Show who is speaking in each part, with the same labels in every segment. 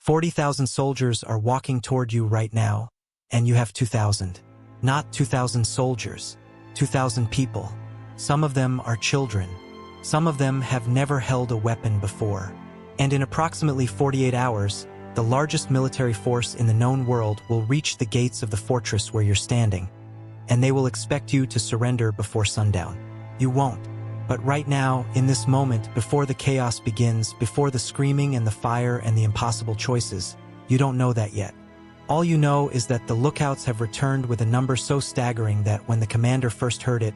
Speaker 1: 40,000 soldiers are walking toward you right now, and you have 2,000. Not 2,000 soldiers, 2,000 people. Some of them are children. Some of them have never held a weapon before. And in approximately 48 hours, the largest military force in the known world will reach the gates of the fortress where you're standing, and they will expect you to surrender before sundown. You won't. But right now, in this moment, before the chaos begins, before the screaming and the fire and the impossible choices, you don't know that yet. All you know is that the lookouts have returned with a number so staggering that when the commander first heard it,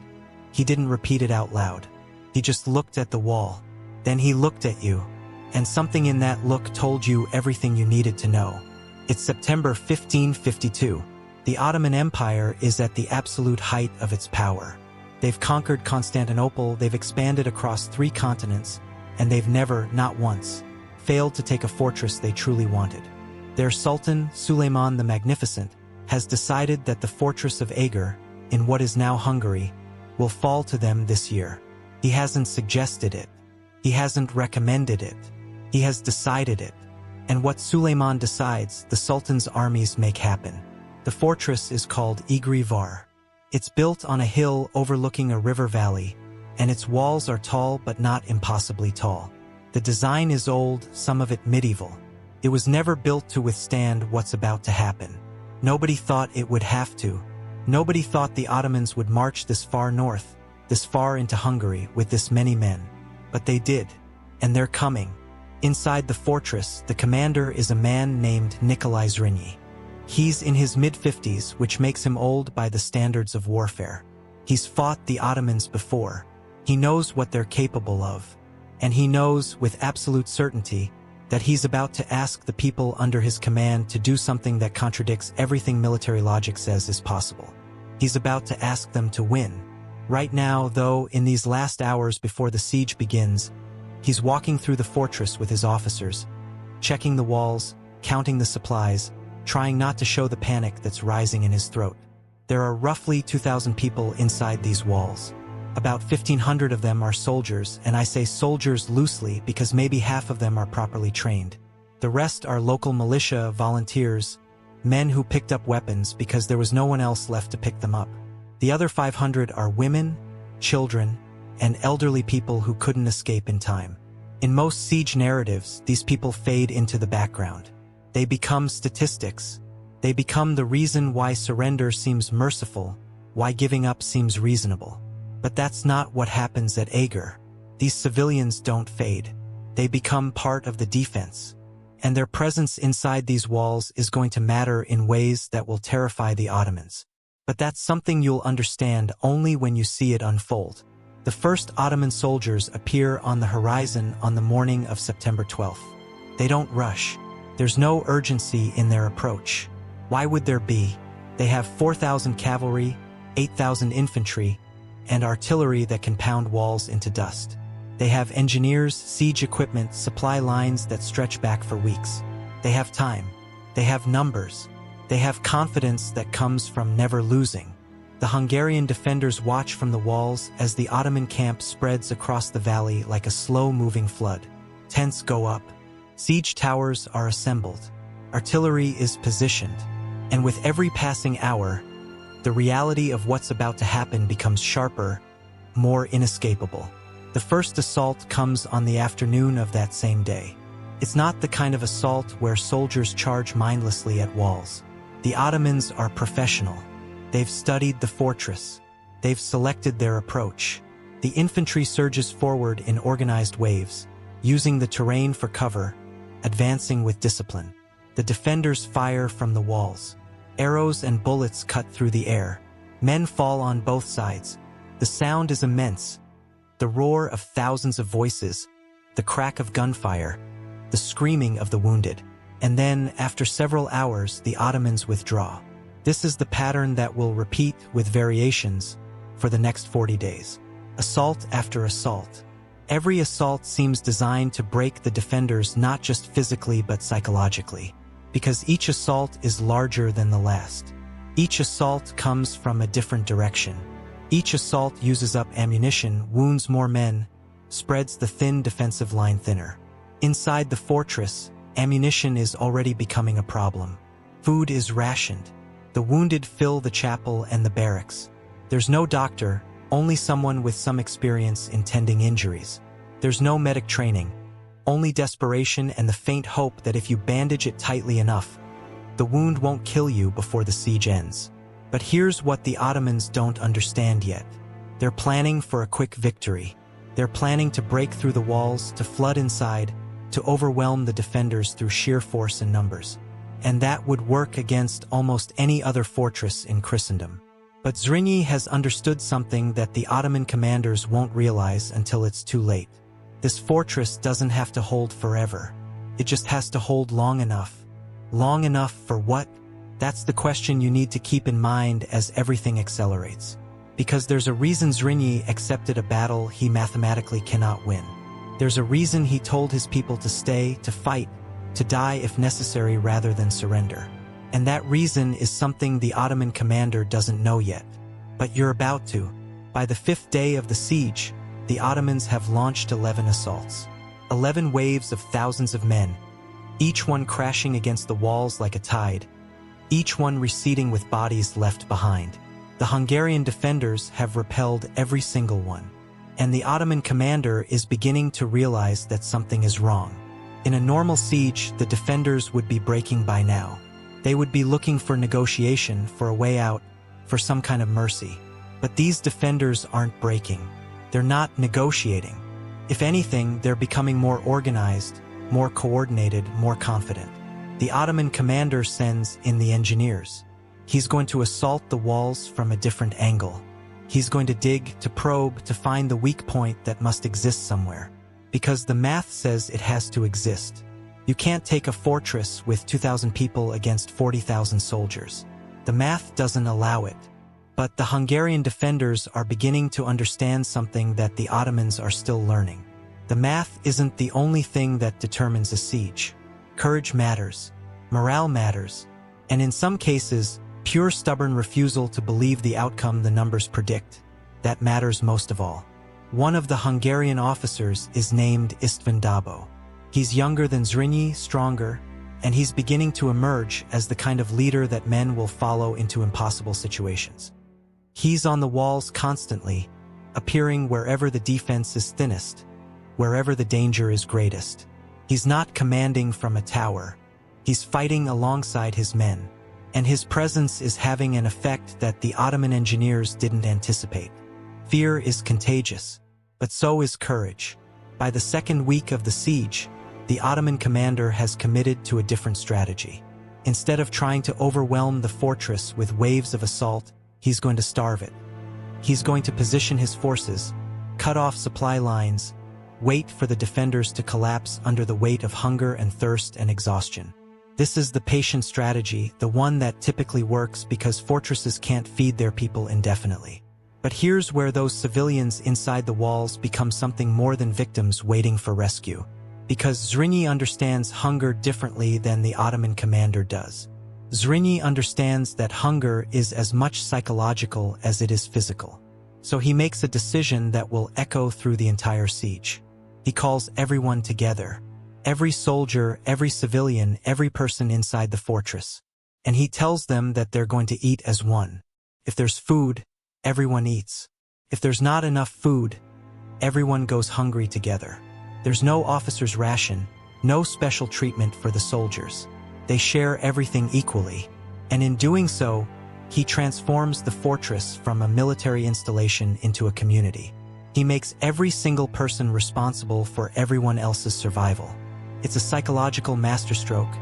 Speaker 1: he didn't repeat it out loud. He just looked at the wall. Then he looked at you, and something in that look told you everything you needed to know. It's September 1552. The Ottoman Empire is at the absolute height of its power. They've conquered Constantinople, they've expanded across 3 continents, and they've never, not once, failed to take a fortress they truly wanted. Their Sultan, Suleiman the Magnificent, has decided that the fortress of Eger, in what is now Hungary, will fall to them this year. He hasn't suggested it. He hasn't recommended it. He has decided it. And what Suleiman decides, the Sultan's armies make happen. The fortress is called Eger. It's built on a hill overlooking a river valley, and its walls are tall but not impossibly tall. The design is old, some of it medieval. It was never built to withstand what's about to happen. Nobody thought it would have to. Nobody thought the Ottomans would march this far north, this far into Hungary with this many men. But they did, and they're coming. Inside the fortress, the commander is a man named Nikolai Zrinyi. He's in his mid-50s, which makes him old by the standards of warfare. He's fought the Ottomans before. He knows what they're capable of. And he knows, with absolute certainty, that he's about to ask the people under his command to do something that contradicts everything military logic says is possible. He's about to ask them to win. Right now, though, in these last hours before the siege begins, he's walking through the fortress with his officers, checking the walls, counting the supplies, trying not to show the panic that's rising in his throat. There are roughly 2,000 people inside these walls. About 1,500 of them are soldiers, and I say soldiers loosely because maybe half of them are properly trained. The rest are local militia, volunteers, men who picked up weapons because there was no one else left to pick them up. The other 500 are women, children, and elderly people who couldn't escape in time. In most siege narratives, these people fade into the background. They become statistics. They become the reason why surrender seems merciful, why giving up seems reasonable. But that's not what happens at Eger. These civilians don't fade. They become part of the defense. And their presence inside these walls is going to matter in ways that will terrify the Ottomans. But that's something you'll understand only when you see it unfold. The first Ottoman soldiers appear on the horizon on the morning of September 12th. They don't rush. There's no urgency in their approach. Why would there be? They have 4,000 cavalry, 8,000 infantry, and artillery that can pound walls into dust. They have engineers, siege equipment, supply lines that stretch back for weeks. They have time. They have numbers. They have confidence that comes from never losing. The Hungarian defenders watch from the walls as the Ottoman camp spreads across the valley like a slow-moving flood. Tents go up. Siege towers are assembled. Artillery is positioned. And with every passing hour, the reality of what's about to happen becomes sharper, more inescapable. The first assault comes on the afternoon of that same day. It's not the kind of assault where soldiers charge mindlessly at walls. The Ottomans are professional. They've studied the fortress. They've selected their approach. The infantry surges forward in organized waves, using the terrain for cover, advancing with discipline. The defenders fire from the walls. Arrows and bullets cut through the air. Men fall on both sides. The sound is immense. The roar of thousands of voices, the crack of gunfire, the screaming of the wounded. And then, after several hours, the Ottomans withdraw. This is the pattern that will repeat with variations for the next 40 days. Assault after assault. Every assault seems designed to break the defenders not just physically but psychologically, because each assault is larger than the last. Each assault comes from a different direction. Each assault uses up ammunition, wounds more men, spreads the thin defensive line thinner. Inside the fortress, Ammunition is already becoming a problem. Food is rationed. The wounded fill the chapel and the barracks. There's no doctor, only someone with some experience in tending injuries. There's no medic training, only desperation and the faint hope that if you bandage it tightly enough, the wound won't kill you before the siege ends. But here's what the Ottomans don't understand yet. They're planning for a quick victory. They're planning to break through the walls, to flood inside, to overwhelm the defenders through sheer force and numbers. And that would work against almost any other fortress in Christendom. But Zrinyi has understood something that the Ottoman commanders won't realize until it's too late. This fortress doesn't have to hold forever. It just has to hold long enough. Long enough for what? That's the question you need to keep in mind as everything accelerates. Because there's a reason Zrinyi accepted a battle he mathematically cannot win. There's a reason he told his people to stay, to fight, to die if necessary rather than surrender. And that reason is something the Ottoman commander doesn't know yet. But you're about to. By the 5th day of the siege, the Ottomans have launched 11 assaults. 11 waves of thousands of men, each one crashing against the walls like a tide, each one receding with bodies left behind. The Hungarian defenders have repelled every single one. And the Ottoman commander is beginning to realize that something is wrong. In a normal siege, the defenders would be breaking by now. They would be looking for negotiation, for a way out, for some kind of mercy. But these defenders aren't breaking. They're not negotiating. If anything, they're becoming more organized, more coordinated, more confident. The Ottoman commander sends in the engineers. He's going to assault the walls from a different angle. He's going to dig, to probe, to find the weak point that must exist somewhere. Because the math says it has to exist. You can't take a fortress with 2,000 people against 40,000 soldiers. The math doesn't allow it. But the Hungarian defenders are beginning to understand something that the Ottomans are still learning. The math isn't the only thing that determines a siege. Courage matters. Morale matters. And in some cases, pure stubborn refusal to believe the outcome the numbers predict. That matters most of all. One of the Hungarian officers is named István Dabo. He's younger than Zrinyi, stronger, and he's beginning to emerge as the kind of leader that men will follow into impossible situations. He's on the walls constantly, appearing wherever the defense is thinnest, wherever the danger is greatest. He's not commanding from a tower. He's fighting alongside his men, and his presence is having an effect that the Ottoman engineers didn't anticipate. Fear is contagious, but so is courage. By the 2nd week of the siege, the Ottoman commander has committed to a different strategy. Instead of trying to overwhelm the fortress with waves of assault, he's going to starve it. He's going to position his forces, cut off supply lines, wait for the defenders to collapse under the weight of hunger and thirst and exhaustion. This is the patient strategy, the one that typically works because fortresses can't feed their people indefinitely. But here's where those civilians inside the walls become something more than victims waiting for rescue. Because Zrinyi understands hunger differently than the Ottoman commander does. Zrinyi understands that hunger is as much psychological as it is physical. So he makes a decision that will echo through the entire siege. He calls everyone together. Every soldier, every civilian, every person inside the fortress. And he tells them that they're going to eat as one. If there's food, everyone eats. If there's not enough food, everyone goes hungry together. There's no officer's ration, no special treatment for the soldiers. They share everything equally. And in doing so, he transforms the fortress from a military installation into a community. He makes every single person responsible for everyone else's survival. It's a psychological masterstroke,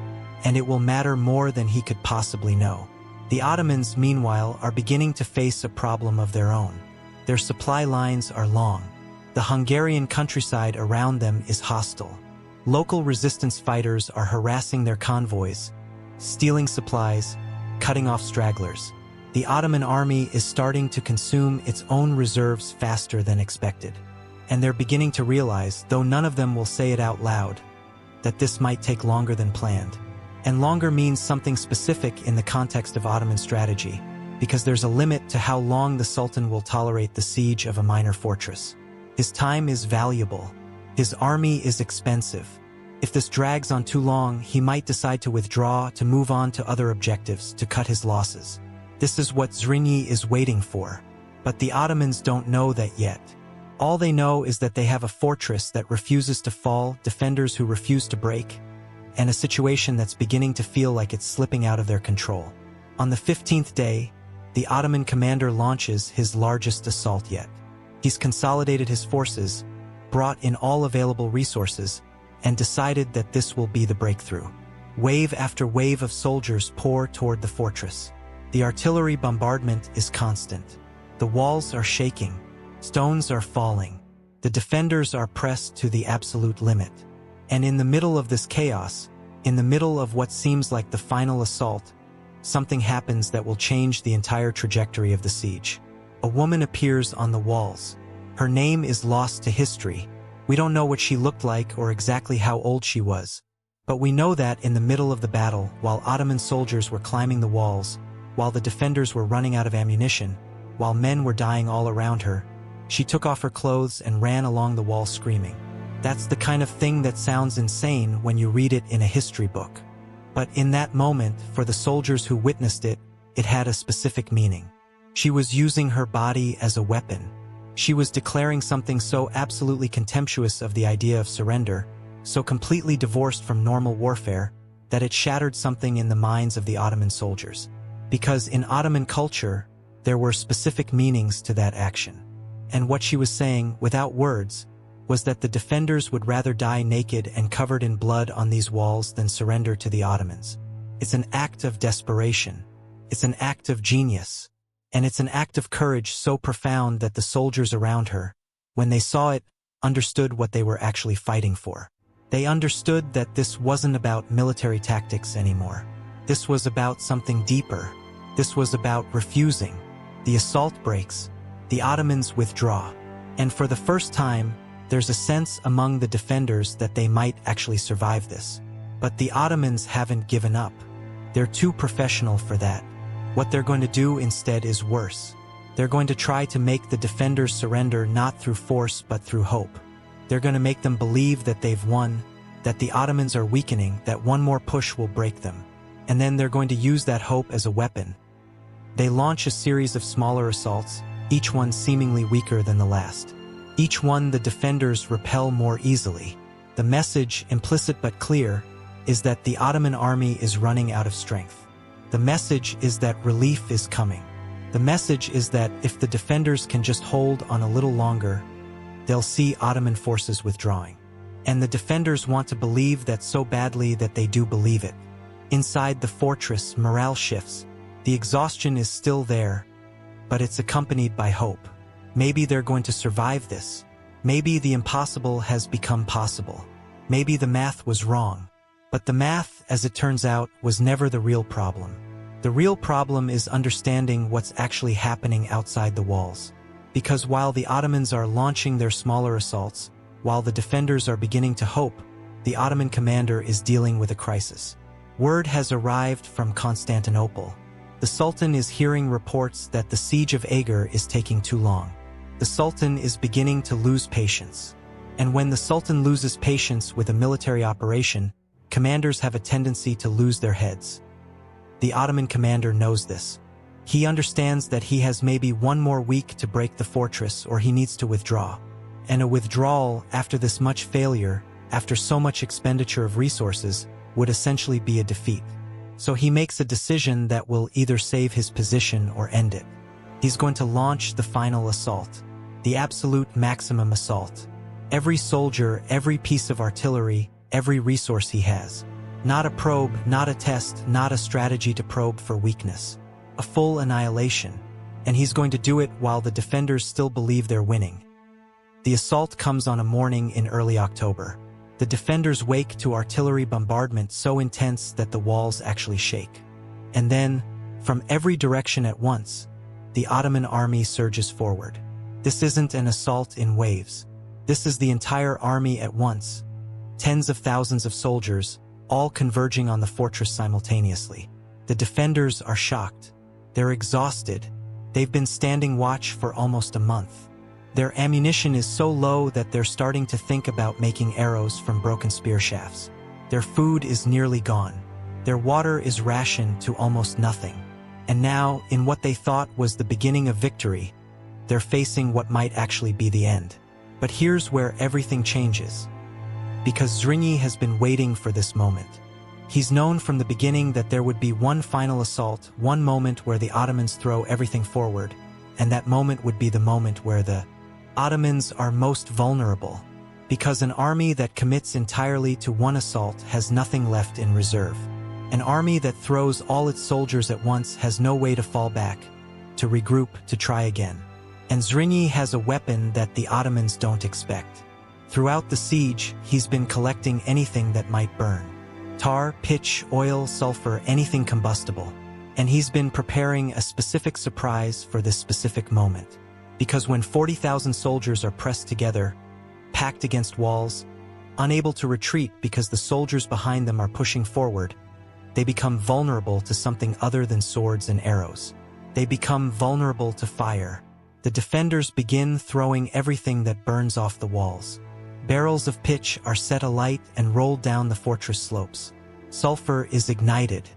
Speaker 1: and it will matter more than he could possibly know. The Ottomans, meanwhile, are beginning to face a problem of their own. Their supply lines are long. The Hungarian countryside around them is hostile. Local resistance fighters are harassing their convoys, stealing supplies, cutting off stragglers. The Ottoman army is starting to consume its own reserves faster than expected. And they're beginning to realize, though none of them will say it out loud, that this might take longer than planned. And longer means something specific in the context of Ottoman strategy, because there's a limit to how long the Sultan will tolerate the siege of a minor fortress. His time is valuable. His army is expensive. If this drags on too long, he might decide to withdraw, to move on to other objectives, to cut his losses. This is what Zrinyi is waiting for. But the Ottomans don't know that yet. All they know is that they have a fortress that refuses to fall, defenders who refuse to break, and a situation that's beginning to feel like it's slipping out of their control. On the 15th day, the Ottoman commander launches his largest assault yet. He's consolidated his forces, brought in all available resources, and decided that this will be the breakthrough. Wave after wave of soldiers pour toward the fortress. The artillery bombardment is constant. The walls are shaking. Stones are falling. The defenders are pressed to the absolute limit. And in the middle of this chaos, in the middle of what seems like the final assault, something happens that will change the entire trajectory of the siege. A woman appears on the walls. Her name is lost to history. We don't know what she looked like or exactly how old she was. But we know that in the middle of the battle, while Ottoman soldiers were climbing the walls, while the defenders were running out of ammunition, while men were dying all around her, she took off her clothes and ran along the wall screaming. That's the kind of thing that sounds insane when you read it in a history book. But in that moment, for the soldiers who witnessed it, it had a specific meaning. She was using her body as a weapon. She was declaring something so absolutely contemptuous of the idea of surrender, so completely divorced from normal warfare, that it shattered something in the minds of the Ottoman soldiers. Because in Ottoman culture, there were specific meanings to that action. And what she was saying, without words, was that the defenders would rather die naked and covered in blood on these walls than surrender to the Ottomans. It's an act of desperation. It's an act of genius. And it's an act of courage so profound that the soldiers around her, when they saw it, understood what they were actually fighting for. They understood that this wasn't about military tactics anymore. This was about something deeper. This was about refusing. The assault breaks. The Ottomans withdraw. And for the first time, there's a sense among the defenders that they might actually survive this. But the Ottomans haven't given up. They're too professional for that. What they're going to do instead is worse. They're going to try to make the defenders surrender not through force but through hope. They're going to make them believe that they've won, that the Ottomans are weakening, that one more push will break them. And then they're going to use that hope as a weapon. They launch a series of smaller assaults, each one seemingly weaker than the last. Each one the defenders repel more easily. The message, implicit but clear, is that the Ottoman army is running out of strength. The message is that relief is coming. The message is that if the defenders can just hold on a little longer, they'll see Ottoman forces withdrawing. And the defenders want to believe that so badly that they do believe it. Inside the fortress, morale shifts. The exhaustion is still there, but it's accompanied by hope. Maybe they're going to survive this. Maybe the impossible has become possible. Maybe the math was wrong. But the math, as it turns out, was never the real problem. The real problem is understanding what's actually happening outside the walls. Because while the Ottomans are launching their smaller assaults, while the defenders are beginning to hope, the Ottoman commander is dealing with a crisis. Word has arrived from Constantinople. The Sultan is hearing reports that the Siege of Eger is taking too long. The Sultan is beginning to lose patience. And when the Sultan loses patience with a military operation, commanders have a tendency to lose their heads. The Ottoman commander knows this. He understands that he has maybe one more week to break the fortress or he needs to withdraw. And a withdrawal after this much failure, after so much expenditure of resources, would essentially be a defeat. So he makes a decision that will either save his position or end it. He's going to launch the final assault, the absolute maximum assault. Every soldier, every piece of artillery, every resource he has. Not a probe, not a test, not a strategy to probe for weakness. A full annihilation. And he's going to do it while the defenders still believe they're winning. The assault comes on a morning in early October. The defenders wake to artillery bombardment so intense that the walls actually shake. And then, from every direction at once, the Ottoman army surges forward. This isn't an assault in waves. This is the entire army at once. Tens of thousands of soldiers, all converging on the fortress simultaneously. The defenders are shocked. They're exhausted. They've been standing watch for almost a month. Their ammunition is so low that they're starting to think about making arrows from broken spear shafts. Their food is nearly gone. Their water is rationed to almost nothing. And now, in what they thought was the beginning of victory, they're facing what might actually be the end. But here's where everything changes. Because Zrinyi has been waiting for this moment. He's known from the beginning that there would be one final assault, one moment where the Ottomans throw everything forward, and that moment would be the moment where the Ottomans are most vulnerable, because an army that commits entirely to one assault has nothing left in reserve. An army that throws all its soldiers at once has no way to fall back, to regroup, to try again. And Zrinyi has a weapon that the Ottomans don't expect. Throughout the siege, he's been collecting anything that might burn. Tar, pitch, oil, sulfur, anything combustible. And he's been preparing a specific surprise for this specific moment. Because when 40,000 soldiers are pressed together, packed against walls, unable to retreat because the soldiers behind them are pushing forward, they become vulnerable to something other than swords and arrows. They become vulnerable to fire. The defenders begin throwing everything that burns off the walls. Barrels of pitch are set alight and rolled down the fortress slopes. Sulfur is ignited.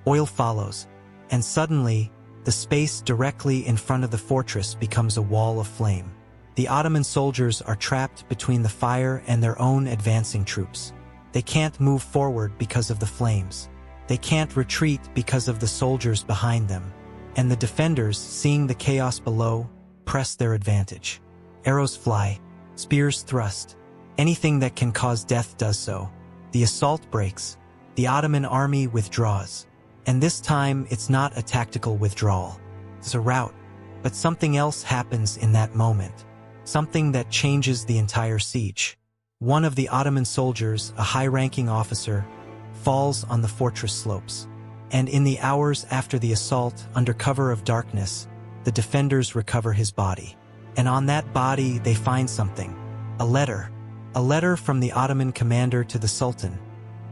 Speaker 1: Oil follows. And suddenly, the space directly in front of the fortress becomes a wall of flame. The Ottoman soldiers are trapped between the fire and their own advancing troops. They can't move forward because of the flames. They can't retreat because of the soldiers behind them. And the defenders, seeing the chaos below, press their advantage. Arrows fly. Spears thrust. Anything that can cause death does so. The assault breaks. The Ottoman army withdraws. And this time, it's not a tactical withdrawal. It's a rout. But something else happens in that moment. Something that changes the entire siege. One of the Ottoman soldiers, a high-ranking officer, falls on the fortress slopes. And in the hours after the assault, under cover of darkness, the defenders recover his body. And on that body, they find something. A letter. A letter from the Ottoman commander to the Sultan,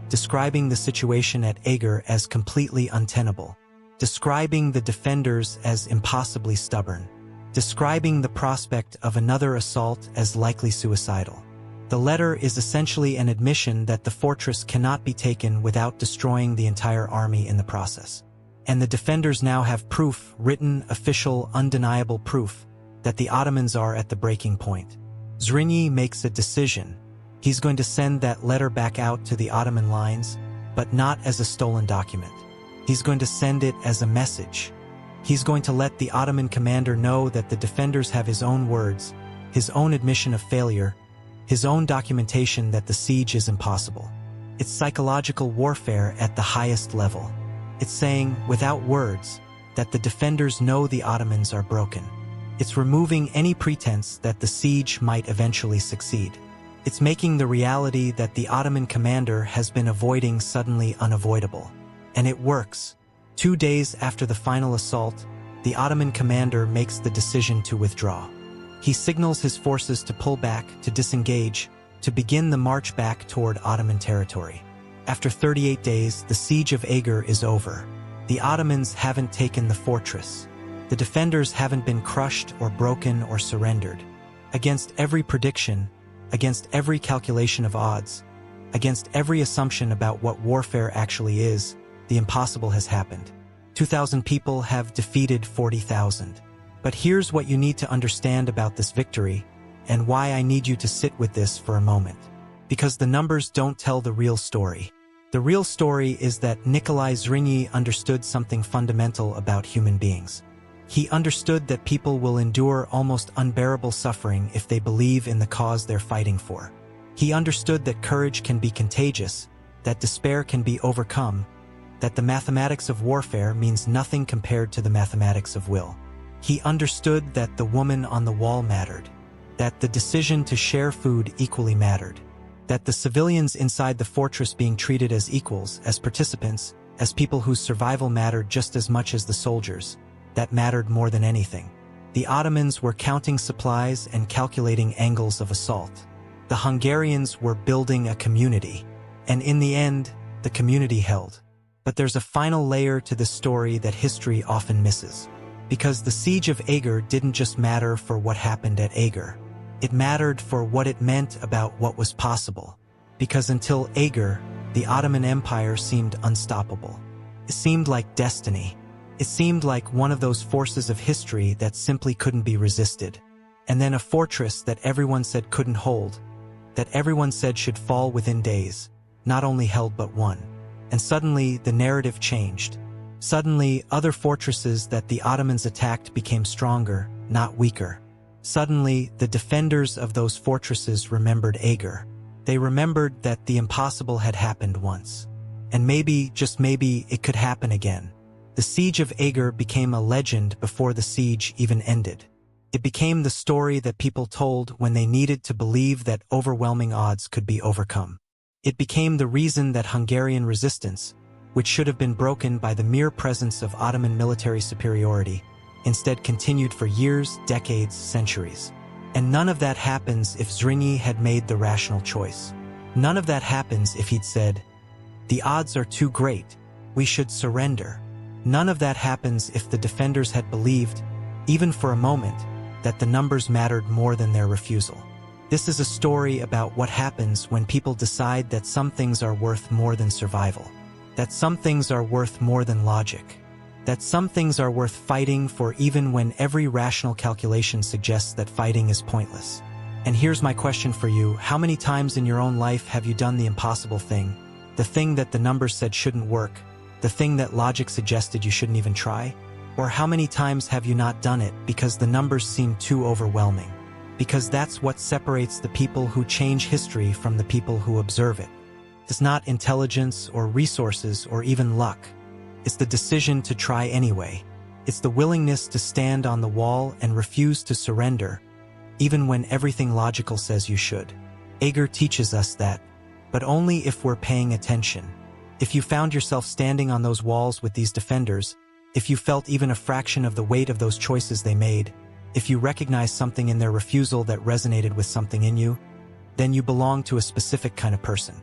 Speaker 1: describing the situation at Eger as completely untenable, describing the defenders as impossibly stubborn, describing the prospect of another assault as likely suicidal. The letter is essentially an admission that the fortress cannot be taken without destroying the entire army in the process. And the defenders now have proof, written, official, undeniable proof, that the Ottomans are at the breaking point. Zrinyi makes a decision. He's going to send that letter back out to the Ottoman lines, but not as a stolen document. He's going to send it as a message. He's going to let the Ottoman commander know that the defenders have his own words, his own admission of failure, his own documentation that the siege is impossible. It's psychological warfare at the highest level. It's saying, without words, that the defenders know the Ottomans are broken. It's removing any pretense that the siege might eventually succeed. It's making the reality that the Ottoman commander has been avoiding suddenly unavoidable. And it works. 2 days after the final assault, the Ottoman commander makes the decision to withdraw. He signals his forces to pull back, to disengage, to begin the march back toward Ottoman territory. After 38 days, the Siege of Eger is over. The Ottomans haven't taken the fortress. The defenders haven't been crushed or broken or surrendered. Against every prediction, against every calculation of odds, against every assumption about what warfare actually is, the impossible has happened. 2,000 people have defeated 40,000. But here's what you need to understand about this victory, and why I need you to sit with this for a moment. Because the numbers don't tell the real story. The real story is that Nikolai Zrinyi understood something fundamental about human beings. He understood that people will endure almost unbearable suffering if they believe in the cause they're fighting for. He understood that courage can be contagious, that despair can be overcome, that the mathematics of warfare means nothing compared to the mathematics of will. He understood that the woman on the wall mattered, that the decision to share food equally mattered, that the civilians inside the fortress being treated as equals, as participants, as people whose survival mattered just as much as the soldiers, that mattered more than anything. The Ottomans were counting supplies and calculating angles of assault. The Hungarians were building a community, and in the end, the community held. But there's a final layer to this story that history often misses. Because the Siege of Eger didn't just matter for what happened at Eger. It mattered for what it meant about what was possible. Because until Eger, the Ottoman Empire seemed unstoppable. It seemed like destiny. It seemed like one of those forces of history that simply couldn't be resisted. And then a fortress that everyone said couldn't hold, that everyone said should fall within days, not only held but won. And suddenly the narrative changed. Suddenly, other fortresses that the Ottomans attacked became stronger, not weaker. Suddenly, the defenders of those fortresses remembered Eger. They remembered that the impossible had happened once. And maybe, just maybe, it could happen again. The Siege of Eger became a legend before the siege even ended. It became the story that people told when they needed to believe that overwhelming odds could be overcome. It became the reason that Hungarian resistance, which should have been broken by the mere presence of Ottoman military superiority, instead continued for years, decades, centuries. And none of that happens if Zrínyi had made the rational choice. None of that happens if he'd said, "The odds are too great, we should surrender." None of that happens if the defenders had believed, even for a moment, that the numbers mattered more than their refusal. This is a story about what happens when people decide that some things are worth more than survival. That some things are worth more than logic. That some things are worth fighting for even when every rational calculation suggests that fighting is pointless. And here's my question for you: how many times in your own life have you done the impossible thing? The thing that the numbers said shouldn't work? The thing that logic suggested you shouldn't even try? Or how many times have you not done it because the numbers seem too overwhelming? Because that's what separates the people who change history from the people who observe it. It's not intelligence or resources or even luck. It's the decision to try anyway. It's the willingness to stand on the wall and refuse to surrender, even when everything logical says you should. Eger teaches us that, but only if we're paying attention. If you found yourself standing on those walls with these defenders, if you felt even a fraction of the weight of those choices they made, if you recognized something in their refusal that resonated with something in you, then you belong to a specific kind of person.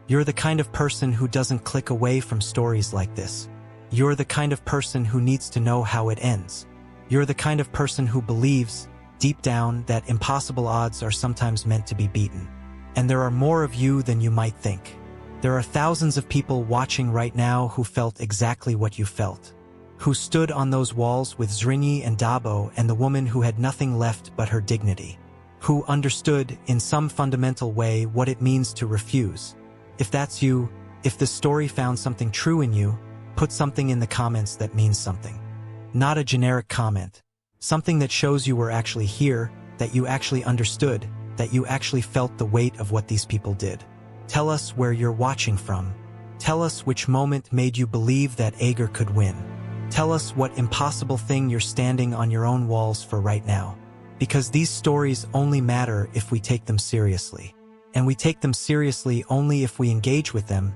Speaker 1: You're the kind of person who doesn't click away from stories like this. You're the kind of person who needs to know how it ends. You're the kind of person who believes, deep down, that impossible odds are sometimes meant to be beaten. And there are more of you than you might think. There are thousands of people watching right now who felt exactly what you felt. Who stood on those walls with Zrínyi and Dabo and the woman who had nothing left but her dignity. Who understood, in some fundamental way, what it means to refuse. If that's you, if this story found something true in you, put something in the comments that means something. Not a generic comment. Something that shows you were actually here, that you actually understood, that you actually felt the weight of what these people did. Tell us where you're watching from. Tell us which moment made you believe that Eger could win. Tell us what impossible thing you're standing on your own walls for right now. Because these stories only matter if we take them seriously. And we take them seriously only if we engage with them,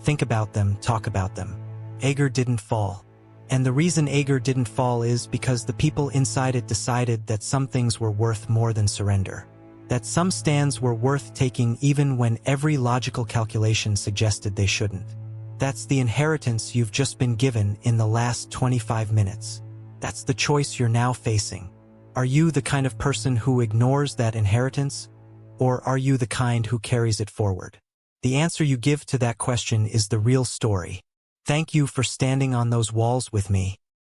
Speaker 1: think about them, talk about them. Eger didn't fall. And the reason Eger didn't fall is because the people inside it decided that some things were worth more than surrender. That some stands were worth taking even when every logical calculation suggested they shouldn't. That's the inheritance you've just been given in the last 25 minutes. That's the choice you're now facing. Are you the kind of person who ignores that inheritance? Or are you the kind who carries it forward? The answer you give to that question is the real story. Thank you for standing on those walls with me.